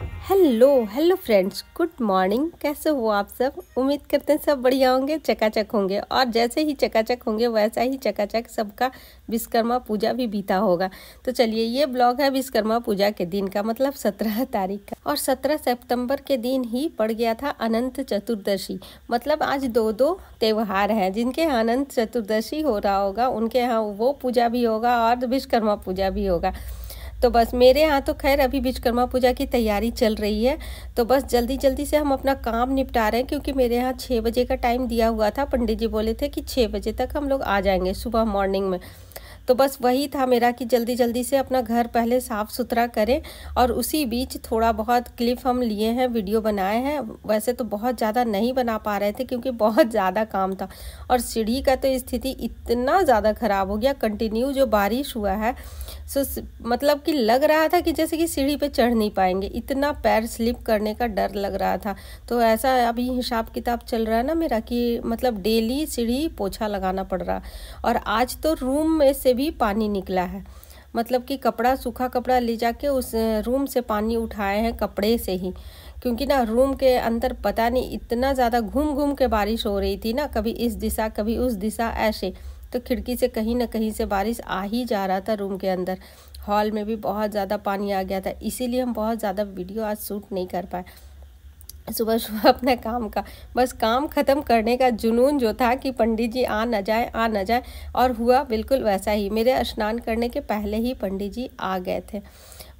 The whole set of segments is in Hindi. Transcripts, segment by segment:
Hello hello friends, good morning. कैसे हो आप सब? उम्मीद करते हैं सब बढ़िया होंगे, चकाचक होंगे। और जैसे ही चकाचक होंगे वैसा ही चकाचक सबका विश्वकर्मा पूजा भी बीता होगा। तो चलिए, ये ब्लॉग है विश्वकर्मा पूजा के दिन का, मतलब 17 तारीख का। और 17 सितंबर के दिन ही पड़ गया था अनंत चतुर्दशी। मतलब आज दो त्यौहार हैं। जिनके यहाँ अनंत चतुर्दशी हो रहा होगा उनके यहाँ वो पूजा भी होगा और विश्वकर्मा पूजा भी होगा। तो बस मेरे यहाँ तो खैर अभी विश्वकर्मा पूजा की तैयारी चल रही है। तो बस जल्दी जल्दी से हम अपना काम निपटा रहे हैं, क्योंकि मेरे यहाँ 6 बजे का टाइम दिया हुआ था। पंडित जी बोले थे कि 6 बजे तक हम लोग आ जाएंगे सुबह मॉर्निंग में। तो बस वही था मेरा कि जल्दी जल्दी से अपना घर पहले साफ़ सुथरा करें। और उसी बीच थोड़ा बहुत क्लिप हम लिए हैं, वीडियो बनाए हैं। वैसे तो बहुत ज़्यादा नहीं बना पा रहे थे क्योंकि बहुत ज़्यादा काम था। और सीढ़ी का तो स्थिति इतना ज़्यादा ख़राब हो गया, कंटिन्यू जो बारिश हुआ है सो मतलब कि लग रहा था कि जैसे कि सीढ़ी पे चढ़ नहीं पाएंगे, इतना पैर स्लिप करने का डर लग रहा था। तो ऐसा अभी हिसाब किताब चल रहा है ना मेरा कि मतलब डेली सीढ़ी पोछा लगाना पड़ रहा। और आज तो रूम में से भी पानी निकला है, मतलब कि कपड़ा, सूखा कपड़ा ले जाके उस रूम से पानी उठाए हैं कपड़े से ही। क्योंकि ना रूम के अंदर पता नहीं इतना ज़्यादा घूम घूम के बारिश हो रही थी ना, कभी इस दिशा कभी उस दिशा ऐसे। तो खिड़की से कहीं ना कहीं से बारिश आ ही जा रहा था रूम के अंदर। हॉल में भी बहुत ज़्यादा पानी आ गया था, इसीलिए हम बहुत ज़्यादा वीडियो आज शूट नहीं कर पाए। सुबह सुबह अपने काम का बस काम ख़त्म करने का जुनून जो था कि पंडित जी आ न जाए आ न जाए, और हुआ बिल्कुल वैसा ही। मेरे स्नान करने के पहले ही पंडित जी आ गए थे।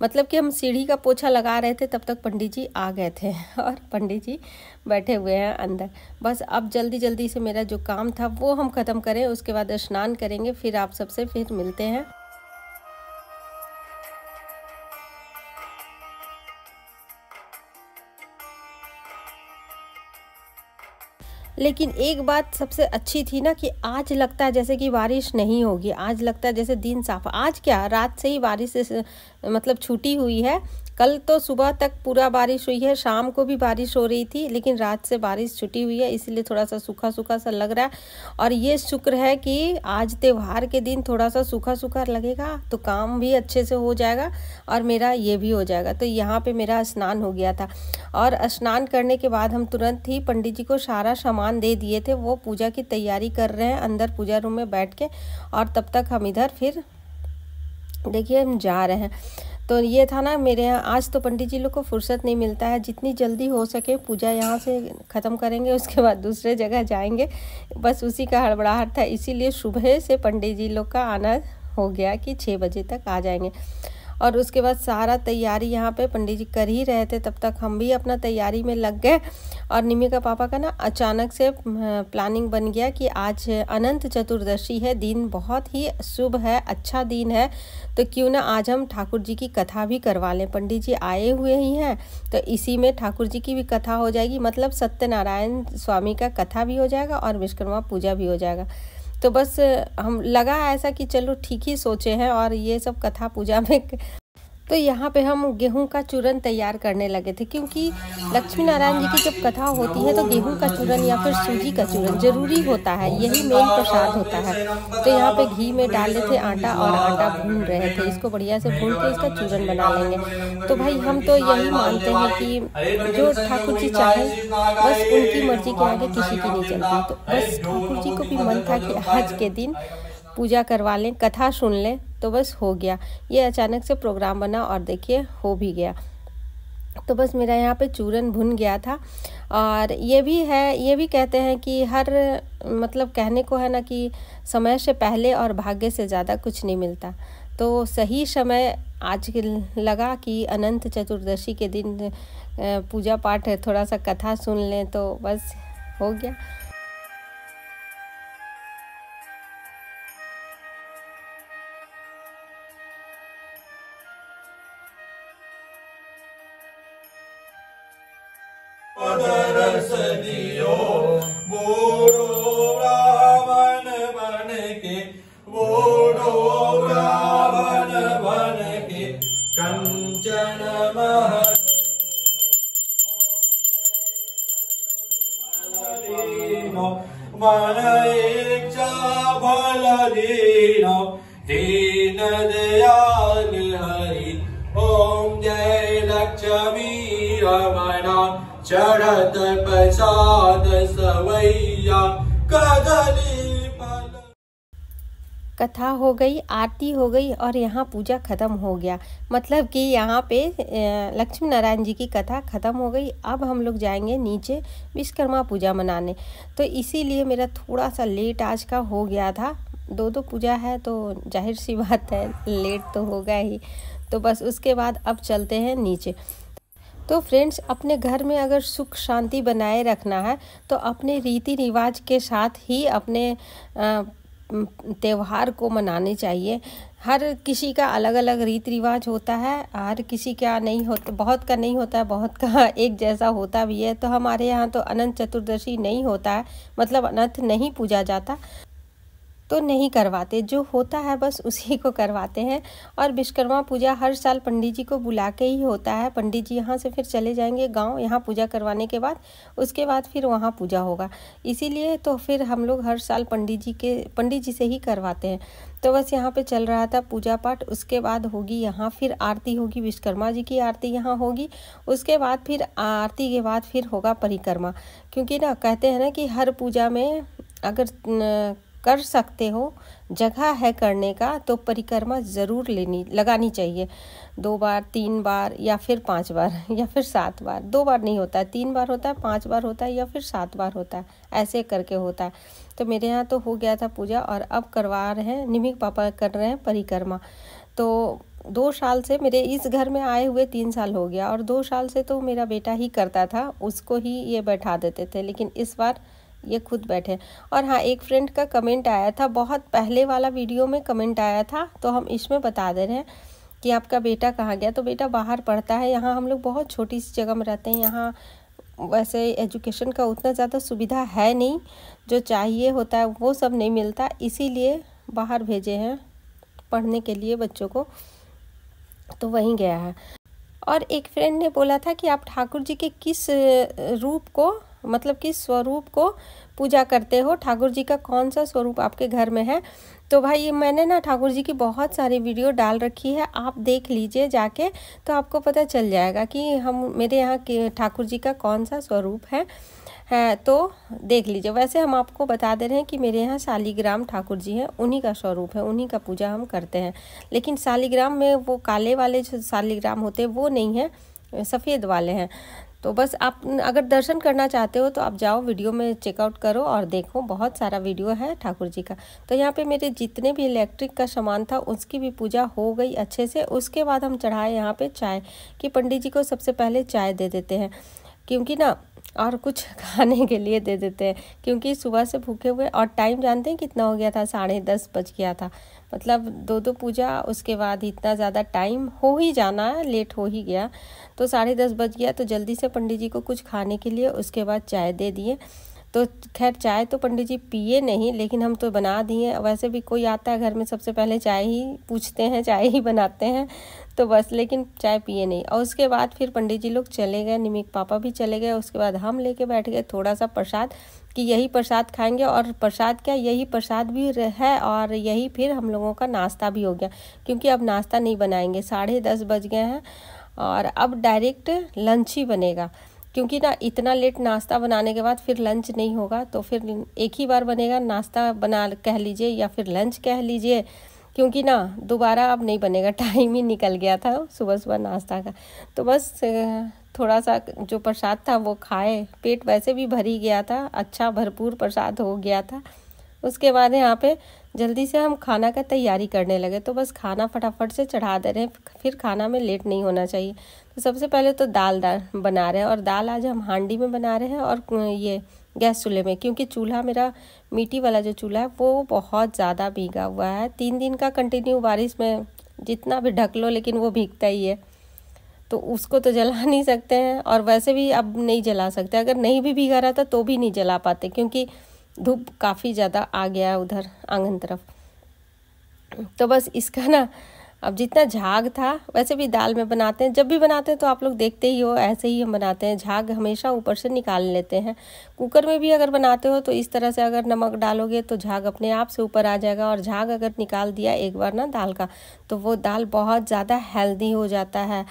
मतलब कि हम सीढ़ी का पोछा लगा रहे थे तब तक पंडित जी आ गए थे और पंडित जी बैठे हुए हैं अंदर। बस अब जल्दी जल्दी से मेरा जो काम था वो हम ख़त्म करें, उसके बाद स्नान करेंगे, फिर आप सबसे फिर मिलते हैं। लेकिन एक बात सबसे अच्छी थी ना कि आज लगता है जैसे कि बारिश नहीं होगी। आज लगता है जैसे दिन साफ। आज क्या, रात से ही बारिश मतलब छूटी हुई है। कल तो सुबह तक पूरा बारिश हुई है, शाम को भी बारिश हो रही थी, लेकिन रात से बारिश छूटी हुई है, इसलिए थोड़ा सा सूखा सूखा सा लग रहा है। और ये शुक्र है कि आज त्यौहार के दिन थोड़ा सा सूखा सूखा लगेगा तो काम भी अच्छे से हो जाएगा और मेरा ये भी हो जाएगा। तो यहाँ पे मेरा स्नान हो गया था और स्नान करने के बाद हम तुरंत ही पंडित जी को सारा सामान दे दिए थे। वो पूजा की तैयारी कर रहे हैं अंदर पूजा रूम में बैठ के, और तब तक हम इधर फिर देखिए हम जा रहे हैं। तो ये था ना मेरे यहाँ आज तो पंडित जी लोग को फुर्सत नहीं मिलता है। जितनी जल्दी हो सके पूजा यहाँ से ख़त्म करेंगे, उसके बाद दूसरे जगह जाएंगे, बस उसी का हड़बड़ाहट था। इसीलिए सुबह से पंडित जी लोग का आना हो गया कि 6 बजे तक आ जाएंगे। और उसके बाद सारा तैयारी यहाँ पे पंडित जी कर ही रहे थे, तब तक हम भी अपना तैयारी में लग गए। और निमी का पापा का ना अचानक से प्लानिंग बन गया कि आज अनंत चतुर्दशी है, दिन बहुत ही शुभ है, अच्छा दिन है, तो क्यों ना आज हम ठाकुर जी की कथा भी करवा लें। पंडित जी आए हुए ही हैं तो इसी में ठाकुर जी की भी कथा हो जाएगी, मतलब सत्यनारायण स्वामी का कथा भी हो जाएगा और विश्वकर्मा पूजा भी हो जाएगा। तो बस हम लगा ऐसा कि चलो ठीक ही सोचे हैं, और ये सब कथा पूजा में तो यहाँ पे हम गेहूं का चूरन तैयार करने लगे थे। क्योंकि लक्ष्मी नारायण जी की जब कथा होती है तो गेहूं का चूरन या फिर सूजी का चूरन जरूरी होता है, यही मेन प्रसाद होता है। तो यहाँ पे घी में डाले थे आटा और आटा भून रहे थे। इसको बढ़िया से भून के इसका चूरन बना लेंगे। तो भाई हम तो यही मानते हैं कि जो ठाकुर जी चाहे बस उनकी मर्जी के आगे किसी की नहीं चलती। तो बस ठाकुर जी को भी मन था कि आज के दिन पूजा करवा लें, कथा सुन लें, तो बस हो गया। ये अचानक से प्रोग्राम बना और देखिए हो भी गया। तो बस मेरा यहाँ पे चूरन भुन गया था। और ये भी है, ये भी कहते हैं कि हर मतलब कहने को है ना कि समय से पहले और भाग्य से ज़्यादा कुछ नहीं मिलता। तो सही समय आज लगा कि अनंत चतुर्दशी के दिन पूजा पाठ थोड़ा सा कथा सुन लें, तो बस हो गया। दियो बोलो रावण बन के, बोलो रावण बन के, कंचन महल मन इच्छा भल दीनो, दीन दयाल हरि। ओम जय लक्ष्मी चढ़त प्रसाद सवैया कदली फल। कथा हो गई, आरती हो गई और यहाँ पूजा ख़त्म हो गया। मतलब कि यहाँ पे लक्ष्मी नारायण जी की कथा ख़त्म हो गई। अब हम लोग जाएंगे नीचे विश्वकर्मा पूजा मनाने। तो इसीलिए मेरा थोड़ा सा लेट आज का हो गया था। दो पूजा है तो जाहिर सी बात है लेट तो होगा ही। तो बस उसके बाद अब चलते हैं नीचे। तो फ्रेंड्स, अपने घर में अगर सुख शांति बनाए रखना है तो अपने रीति रिवाज के साथ ही अपने त्यौहार को मनाने चाहिए। हर किसी का अलग अलग रीति रिवाज होता है, हर किसी का नहीं होता, बहुत का नहीं होता है, बहुत का एक जैसा होता भी है। तो हमारे यहाँ तो अनंत चतुर्दशी नहीं होता है, मतलब अनंत नहीं पूजा जाता, तो नहीं करवाते। जो होता है बस उसी को करवाते हैं। और विश्वकर्मा पूजा हर साल पंडित जी को बुला के ही होता है। पंडित जी यहाँ से फिर चले जाएंगे गांव, यहाँ पूजा करवाने के बाद उसके बाद फिर वहाँ पूजा होगा। इसीलिए तो फिर हम लोग हर साल पंडित जी से ही करवाते हैं। तो बस यहाँ पे चल रहा था पूजा पाठ। उसके बाद होगी यहाँ फिर आरती होगी, विश्वकर्मा जी की आरती यहाँ होगी। उसके बाद फिर आरती के बाद फिर होगा परिक्रमा। क्योंकि ना कहते हैं ना कि हर पूजा में अगर कर सकते हो, जगह है करने का, तो परिक्रमा ज़रूर लगानी चाहिए। 2 बार 3 बार या फिर 5 बार या फिर 7 बार। 2 बार नहीं होता है, 3 बार होता है, 5 बार होता है या फिर 7 बार होता है, ऐसे करके होता है। तो मेरे यहाँ तो हो गया था पूजा और अब करवा रहे हैं, निमिक पापा कर रहे हैं परिक्रमा। तो 2 साल से मेरे इस घर में आए हुए 3 साल हो गया और 2 साल से तो मेरा बेटा ही करता था, उसको ही ये बैठा देते थे, लेकिन इस बार ये खुद बैठे। और हाँ, एक फ्रेंड का कमेंट आया था, बहुत पहले वाला वीडियो में कमेंट आया था, तो हम इसमें बता दे रहे हैं कि आपका बेटा कहाँ गया। तो बेटा बाहर पढ़ता है। यहाँ हम लोग बहुत छोटी सी जगह में रहते हैं। यहाँ वैसे एजुकेशन का उतना ज़्यादा सुविधा है नहीं, जो चाहिए होता है वो सब नहीं मिलता, इसीलिए बाहर भेजे हैं पढ़ने के लिए बच्चों को, तो वहीं गया है। और एक फ्रेंड ने बोला था कि आप ठाकुर जी के किस रूप को, मतलब किस स्वरूप को पूजा करते हो, ठाकुर जी का कौन सा स्वरूप आपके घर में है। तो भाई मैंने ना ठाकुर जी की बहुत सारी वीडियो डाल रखी है, आप देख लीजिए जाके, तो आपको पता चल जाएगा कि मेरे यहाँ के ठाकुर जी का कौन सा स्वरूप है, तो देख लीजिए। वैसे हम आपको बता दे रहे हैं कि मेरे यहाँ शालिग्राम ठाकुर जी हैं, उन्हीं का स्वरूप है, उन्हीं का पूजा हम करते हैं। लेकिन शालिग्राम में वो काले वाले जो शालिग्राम होते हैं वो नहीं है, सफ़ेद वाले हैं। तो बस आप अगर दर्शन करना चाहते हो तो आप जाओ, वीडियो में चेकआउट करो और देखो, बहुत सारा वीडियो है ठाकुर जी का। तो यहाँ पे मेरे जितने भी इलेक्ट्रिक का सामान था उसकी भी पूजा हो गई अच्छे से। उसके बाद हम चढ़ाए यहाँ पे चाय, कि पंडित जी को सबसे पहले चाय दे देते हैं, क्योंकि ना और कुछ खाने के लिए दे देते हैं, क्योंकि सुबह से भूखे हुए। और टाइम जानते हैं कितना हो गया था, 10:30 बज गया था। मतलब 2 पूजा, उसके बाद इतना ज़्यादा टाइम हो ही जाना है, लेट हो ही गया। तो 10:30 बज गया, तो जल्दी से पंडित जी को कुछ खाने के लिए उसके बाद चाय दे दिए। तो खैर चाय तो पंडित जी पिए नहीं, लेकिन हम तो बना दिए। वैसे भी कोई आता है घर में सबसे पहले चाय ही पूछते हैं, चाय ही बनाते हैं, तो बस, लेकिन चाय पिए नहीं। और उसके बाद फिर पंडित जी लोग चले गए, निमिक पापा भी चले गए। उसके बाद हम लेके बैठ गए थोड़ा सा प्रसाद, कि यही प्रसाद खाएंगे। और प्रसाद क्या, यही प्रसाद भी है और यही फिर हम लोगों का नाश्ता भी हो गया, क्योंकि अब नाश्ता नहीं बनाएंगे, 10:30 बज गए हैं और अब डायरेक्ट लंच ही बनेगा। क्योंकि ना इतना लेट नाश्ता बनाने के बाद फिर लंच नहीं होगा, तो फिर एक ही बार बनेगा, नाश्ता बना कह लीजिए या फिर लंच कह लीजिए, क्योंकि ना दोबारा अब नहीं बनेगा, टाइम ही निकल गया था सुबह सुबह नाश्ता का। तो बस थोड़ा सा जो प्रसाद था वो खाए, पेट वैसे भी भर ही गया था, अच्छा भरपूर प्रसाद हो गया था। उसके बाद यहाँ पे जल्दी से हम खाना का तैयारी करने लगे। तो बस खाना फटाफट से चढ़ा दे रहे हैं, फिर खाना में लेट नहीं होना चाहिए। तो सबसे पहले तो दाल बना रहे हैं, और दाल आज हम हांडी में बना रहे हैं और ये गैस चूल्हे में, क्योंकि चूल्हा मेरा मिट्टी वाला जो चूल्हा है वो बहुत ज़्यादा भीगा हुआ है। 3 दिन का कंटिन्यू बारिश में जितना भी ढक लो लेकिन वो भीगता ही है, तो उसको तो जला नहीं सकते हैं। और वैसे भी अब नहीं जला सकते, अगर नहीं भी भीगा रहा था तो भी नहीं जला पाते, क्योंकि धूप काफ़ी ज़्यादा आ गया है उधर आंगन तरफ। तो बस इसका ना अब जितना झाग था, वैसे भी दाल में बनाते हैं, जब भी बनाते हैं तो आप लोग देखते ही हो, ऐसे ही हम बनाते हैं। झाग हमेशा ऊपर से निकाल लेते हैं। कुकर में भी अगर बनाते हो तो इस तरह से अगर नमक डालोगे तो झाग अपने आप से ऊपर आ जाएगा, और झाग अगर निकाल दिया एक बार ना दाल का, तो वो दाल बहुत ज़्यादा हेल्दी हो जाता है।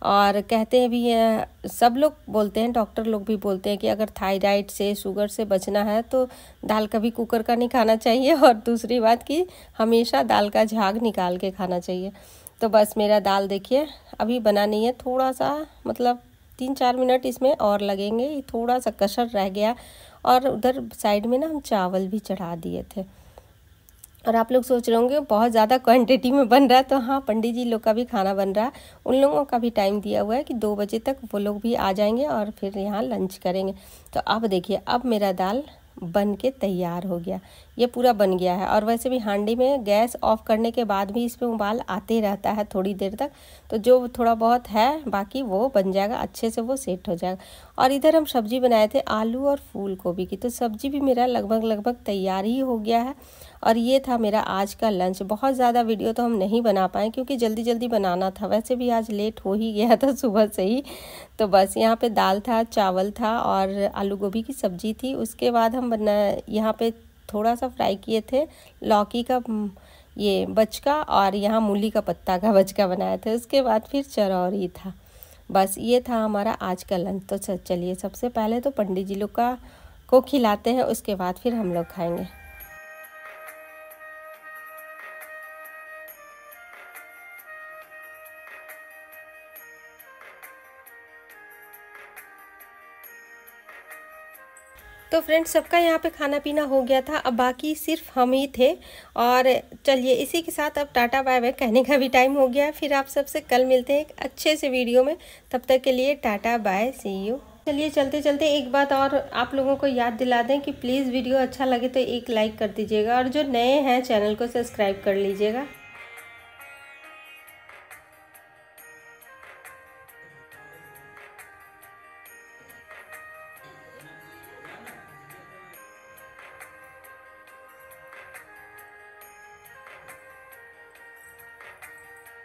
और कहते हैं भी हैं, सब लोग बोलते हैं, डॉक्टर लोग भी बोलते हैं कि अगर थायराइड से, शुगर से बचना है तो दाल कभी कुकर का नहीं खाना चाहिए, और दूसरी बात कि हमेशा दाल का झाग निकाल के खाना चाहिए। तो बस मेरा दाल देखिए अभी बना नहीं है, थोड़ा सा मतलब 3-4 मिनट इसमें और लगेंगे, थोड़ा सा कसर रह गया। और उधर साइड में ना हम चावल भी चढ़ा दिए थे। और आप लोग सोच रहे होंगे बहुत ज़्यादा क्वांटिटी में बन रहा है, तो हाँ, पंडित जी लोग का भी खाना बन रहा है। उन लोगों का भी टाइम दिया हुआ है कि 2 बजे तक वो लोग भी आ जाएंगे और फिर यहाँ लंच करेंगे। तो अब देखिए, अब मेरा दाल बन के तैयार हो गया, ये पूरा बन गया है। और वैसे भी हांडी में गैस ऑफ करने के बाद भी इसमें उबाल आते रहता है थोड़ी देर तक, तो जो थोड़ा बहुत है बाकी वो बन जाएगा, अच्छे से वो सेट हो जाएगा। और इधर हम सब्जी बनाए थे आलू और फूल गोभी की, तो सब्जी भी मेरा लगभग तैयार ही हो गया है। और ये था मेरा आज का लंच। बहुत ज़्यादा वीडियो तो हम नहीं बना पाए क्योंकि जल्दी जल्दी बनाना था, वैसे भी आज लेट हो ही गया था सुबह से ही। तो बस यहाँ पे दाल था, चावल था और आलू गोभी की सब्जी थी। उसके बाद हम यहाँ पे थोड़ा सा फ्राई किए थे लौकी का ये बचका, और यहाँ मूली का पत्ता का बचका बनाए थे। उसके बाद फिर चरौरी था। बस ये था हमारा आज का लंच। तो चलिए, सबसे पहले तो पंडित जी लोग को खिलाते हैं, उसके बाद फिर हम लोग खाएंगे। तो फ्रेंड्स, सबका यहाँ पे खाना पीना हो गया था, अब बाकी सिर्फ हम ही थे। और चलिए, इसी के साथ अब टाटा बाय बाय कहने का भी टाइम हो गया है। फिर आप सबसे कल मिलते हैं एक अच्छे से वीडियो में, तब तक के लिए टाटा बाय, सी यू। चलिए, चलते चलते एक बात और आप लोगों को याद दिला दें कि प्लीज़ वीडियो अच्छा लगे तो एक लाइक कर दीजिएगा, और जो नए हैं चैनल को सब्सक्राइब कर लीजिएगा।